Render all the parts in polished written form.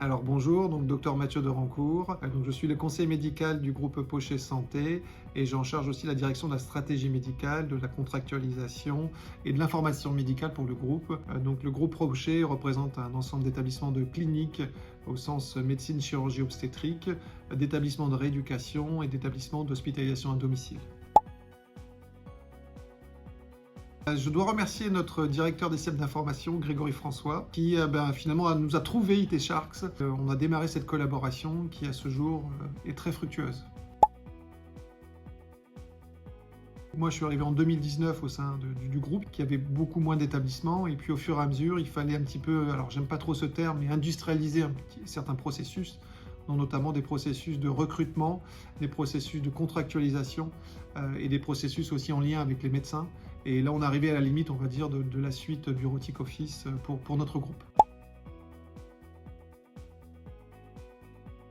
Alors bonjour, donc docteur Mathieu de Rancourt. Donc je suis le conseiller médical du groupe Pochet Santé et j'en charge aussi la direction de la stratégie médicale, de la contractualisation et de l'information médicale pour le groupe. Donc le groupe Pochet représente un ensemble d'établissements de cliniques au sens médecine, chirurgie, obstétrique, d'établissements de rééducation et d'établissements d'hospitalisation à domicile. Je dois remercier notre directeur des systèmes d'information, Grégory François, qui finalement nous a trouvé IT Sharks. On a démarré cette collaboration qui, à ce jour, est très fructueuse. Moi, je suis arrivé en 2019 au sein du groupe, qui avait beaucoup moins d'établissements, et puis au fur et à mesure, il fallait un petit peu, alors j'aime pas trop ce terme, mais industrialiser certains processus, dont notamment des processus de recrutement, des processus de contractualisation, et des processus aussi en lien avec les médecins. Et là, on est arrivé à la limite, on va dire, de la suite bureautique Office pour notre groupe.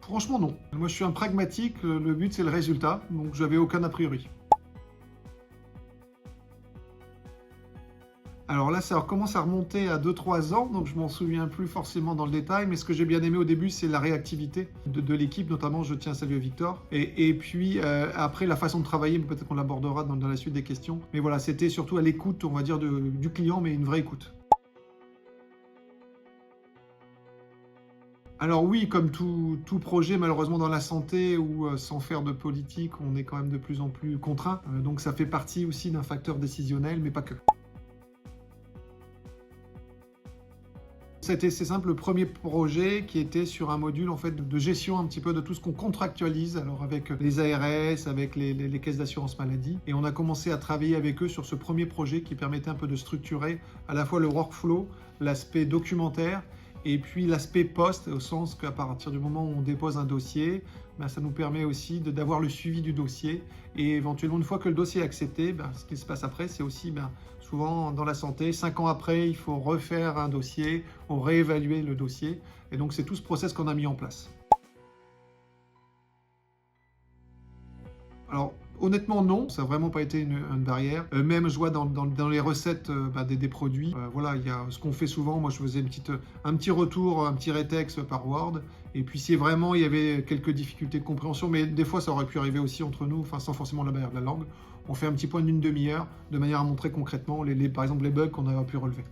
Franchement, non. Moi, je suis un pragmatique, le but, c'est le résultat, donc j'avais aucun a priori. Alors là, ça commence à remonter à 2-3 ans, donc je m'en souviens plus forcément dans le détail, mais ce que j'ai bien aimé au début, c'est la réactivité de l'équipe, notamment je tiens à saluer Victor. Et puis après, la façon de travailler, peut-être qu'on l'abordera dans la suite des questions. Mais voilà, c'était surtout à l'écoute, on va dire, du client, mais une vraie écoute. Alors oui, comme tout projet, malheureusement dans la santé ou sans faire de politique, on est quand même de plus en plus contraint. Donc ça fait partie aussi d'un facteur décisionnel, mais pas que. C'était, c'est simple, le premier projet qui était sur un module en fait de gestion un petit peu de tout ce qu'on contractualise, alors avec les ARS, avec les caisses d'assurance maladie. Et on a commencé à travailler avec eux sur ce premier projet qui permettait un peu de structurer à la fois le workflow, l'aspect documentaire, et puis l'aspect post, au sens qu'à partir du moment où on dépose un dossier, ça nous permet aussi d'avoir le suivi du dossier. Et éventuellement, une fois que le dossier est accepté, ce qui se passe après, c'est aussi souvent dans la santé, 5 ans après, il faut refaire un dossier, ou réévaluer le dossier. Et donc, c'est tout ce process qu'on a mis en place. Alors, honnêtement, non, ça n'a vraiment pas été une barrière. Même, je vois dans les recettes des produits, voilà, il y a ce qu'on fait souvent. Moi, je faisais un petit retour, un petit rétex par Word. Et puis, si vraiment il y avait quelques difficultés de compréhension, mais des fois, ça aurait pu arriver aussi entre nous, enfin, sans forcément la barrière de la langue, on fait un petit point d'une demi-heure, de manière à montrer concrètement, par exemple, les bugs qu'on a pu relever.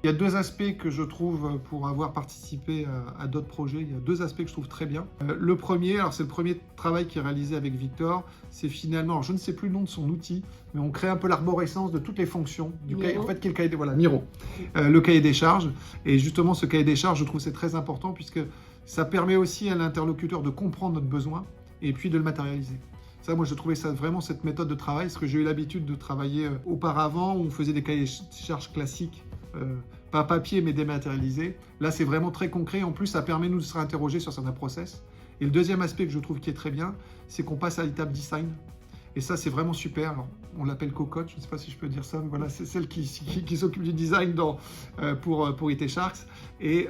Il y a deux aspects que je trouve, pour avoir participé à d'autres projets, il y a deux aspects que je trouve très bien. Le premier, alors c'est le premier travail qui est réalisé avec Victor, c'est finalement, alors je ne sais plus le nom de son outil, mais on crée un peu l'arborescence de toutes les fonctions du cahier, en fait, qui est le cahier des, voilà, Miro, le cahier des charges. Et justement, ce cahier des charges, je trouve c'est très important puisque ça permet aussi à l'interlocuteur de comprendre notre besoin et puis de le matérialiser. Ça, moi, je trouvais ça vraiment cette méthode de travail, parce que j'ai eu l'habitude de travailler auparavant où on faisait des cahiers de charges classiques, pas papier mais dématérialisé. Là, c'est vraiment très concret. En plus, ça permet nous de se réinterroger sur certains process. Et le deuxième aspect que je trouve qui est très bien, c'est qu'on passe à l'étape design. Et ça, c'est vraiment super. Alors, on l'appelle cocotte, je ne sais pas si je peux dire ça, mais voilà, c'est celle qui s'occupe du design pour IT Sharks. Et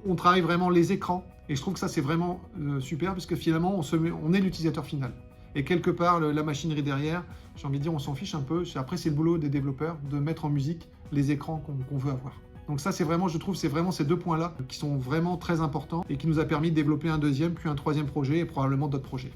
on travaille vraiment les écrans. Et je trouve que ça, c'est vraiment super, parce que finalement, on est l'utilisateur final. Et quelque part, la machinerie derrière, j'ai envie de dire, on s'en fiche un peu. Après, c'est le boulot des développeurs de mettre en musique les écrans qu'on veut avoir. Donc ça, c'est vraiment, je trouve, c'est vraiment ces deux points-là qui sont vraiment très importants et qui nous a permis de développer un deuxième, puis un troisième projet et probablement d'autres projets.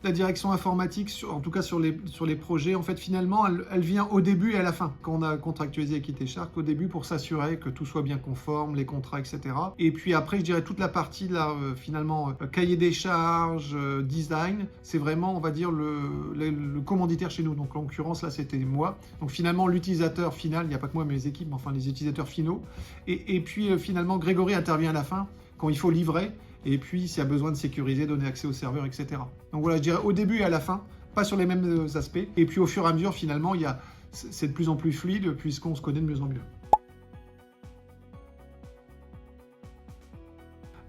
La direction informatique, en tout cas sur les projets, en fait, finalement, elle vient au début et à la fin. Quand on a contractualisé avec IT Shark, au début pour s'assurer que tout soit bien conforme, les contrats, etc. Et puis après, je dirais toute la partie, là, finalement, cahier des charges, design, c'est vraiment, on va dire, le commanditaire chez nous. Donc, en l'occurrence, là, c'était moi. Donc, finalement, l'utilisateur final, il n'y a pas que moi, mais les équipes, mais enfin, les utilisateurs finaux. Et puis, finalement, Grégory intervient à la fin, quand il faut livrer. Et puis, s'il y a besoin de sécuriser, donner accès au serveur, etc. Donc voilà, je dirais au début et à la fin, pas sur les mêmes aspects. Et puis au fur et à mesure, finalement, c'est de plus en plus fluide puisqu'on se connaît de mieux en mieux.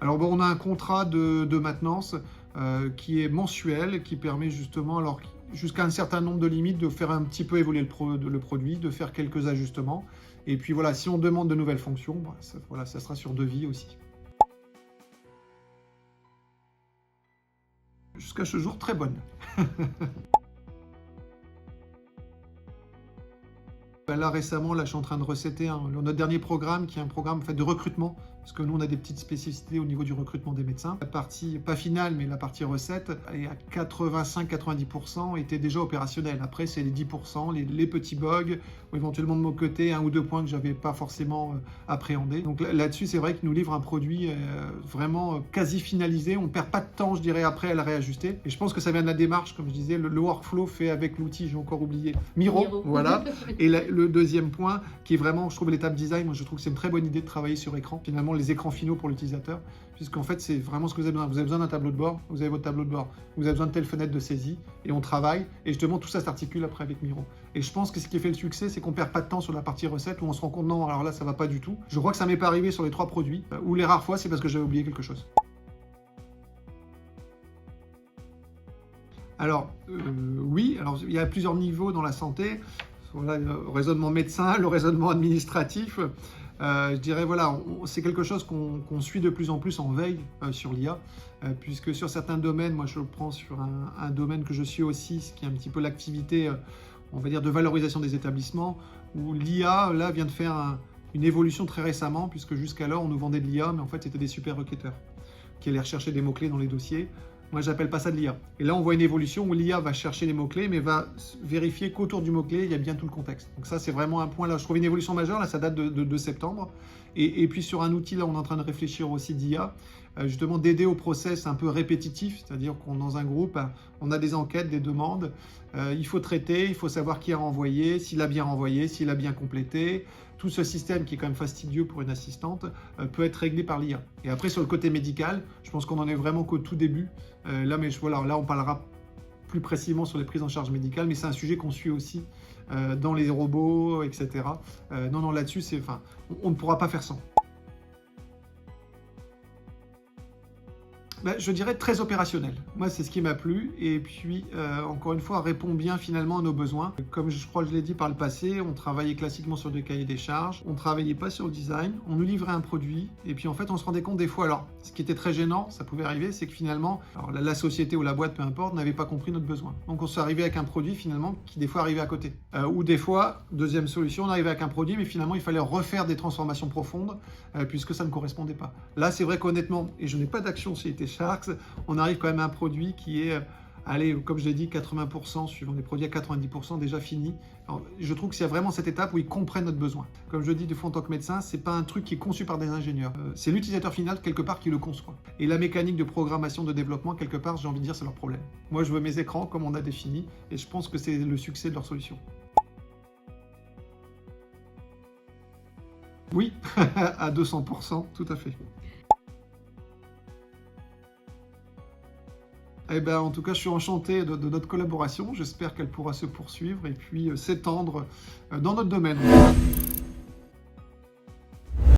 Alors bon, on a un contrat de maintenance qui est mensuel, qui permet justement, alors jusqu'à un certain nombre de limites, de faire un petit peu évoluer le produit, de faire quelques ajustements. Et puis voilà, si on demande de nouvelles fonctions, voilà, ça sera sur devis aussi. Jusqu'à ce jour, très bonne. Là récemment, là, je suis en train de recéter notre dernier programme, qui est un programme en fait, de recrutement, parce que nous on a des petites spécificités au niveau du recrutement des médecins. La partie, pas finale, mais la partie recette, est à 85-90% était déjà opérationnelle. Après, c'est les 10%, les petits bugs, ou éventuellement de mon côté, 1 ou 2 points que j'avais pas forcément appréhendés. Donc là-dessus, c'est vrai qu'il nous livre un produit vraiment quasi finalisé. On perd pas de temps, je dirais, après à le réajuster. Et je pense que ça vient de la démarche, comme je disais, le workflow fait avec l'outil, j'ai encore oublié, Miro. Voilà. Et le deuxième point, qui est vraiment, je trouve, l'étape design, moi je trouve que c'est une très bonne idée de travailler sur écran, finalement les écrans finaux pour l'utilisateur, puisqu'en fait c'est vraiment ce que vous avez besoin. Vous avez besoin d'un tableau de bord, vous avez votre tableau de bord, vous avez besoin de telle fenêtre de saisie, et on travaille, et justement tout ça s'articule après avec Miro. Et je pense que ce qui fait le succès, c'est qu'on perd pas de temps sur la partie recette, où on se rend compte, non, alors là ça va pas du tout. Je crois que ça m'est pas arrivé sur les 3 produits, ou les rares fois c'est parce que j'avais oublié quelque chose. Alors, oui, alors il y a plusieurs niveaux dans la santé. Voilà, le raisonnement médecin, le raisonnement administratif. Je dirais, voilà, c'est quelque chose qu'on suit de plus en plus en veille sur l'IA, puisque sur certains domaines, moi je le prends sur un domaine que je suis aussi, ce qui est un petit peu l'activité, on va dire, de valorisation des établissements, où l'IA, là, vient de faire une évolution très récemment, puisque jusqu'alors, on nous vendait de l'IA, mais en fait, c'était des super requêteurs qui allaient rechercher des mots-clés dans les dossiers. Moi, j'appelle pas ça de l'IA. Et là, on voit une évolution où l'IA va chercher les mots-clés, mais va vérifier qu'autour du mot-clé, il y a bien tout le contexte. Donc ça, c'est vraiment un point, là, je trouve une évolution majeure, là, ça date de septembre. Et puis sur un outil, là, on est en train de réfléchir aussi d'IA, justement d'aider au process un peu répétitif, c'est-à-dire qu'on dans un groupe, on a des enquêtes, des demandes, il faut traiter, il faut savoir qui a renvoyé, s'il a bien renvoyé, s'il a bien complété. Tout ce système qui est quand même fastidieux pour une assistante peut être réglé par l'IA. Et après, sur le côté médical, je pense qu'on en est vraiment qu'au tout début. Là, on parlera plus précisément sur les prises en charge médicales, mais c'est un sujet qu'on suit aussi dans les robots, etc. Non, là-dessus, on ne pourra pas faire sans. Je dirais très opérationnel. Moi, c'est ce qui m'a plu. Et puis, encore une fois, répond bien finalement à nos besoins. Comme je crois que je l'ai dit par le passé, on travaillait classiquement sur des cahiers des charges. On ne travaillait pas sur le design. On nous livrait un produit. Et puis, en fait, on se rendait compte des fois. Alors, ce qui était très gênant, ça pouvait arriver, c'est que finalement, alors, la société ou la boîte, peu importe, n'avait pas compris notre besoin. Donc, on s'est arrivé avec un produit finalement qui, des fois, arrivait à côté. Ou des fois, deuxième solution, on arrivait avec un produit, mais finalement, il fallait refaire des transformations profondes puisque ça ne correspondait pas. Là, c'est vrai qu'honnêtement, et je n'ai pas d'action chez Sharks, on arrive quand même à un produit qui est, allez, comme je l'ai dit, 80%, suivant les produits à 90% déjà fini. Alors, je trouve qu'il y a vraiment cette étape où ils comprennent notre besoin. Comme je le dis des fois en tant que médecin, c'est pas un truc qui est conçu par des ingénieurs. C'est l'utilisateur final, quelque part, qui le conçoit. Et la mécanique de programmation, de développement, quelque part, j'ai envie de dire, c'est leur problème. Moi, je veux mes écrans comme on a défini, et je pense que c'est le succès de leur solution. Oui, à 200%, tout à fait. Eh ben, en tout cas, je suis enchanté de notre collaboration. J'espère qu'elle pourra se poursuivre et puis s'étendre dans notre domaine.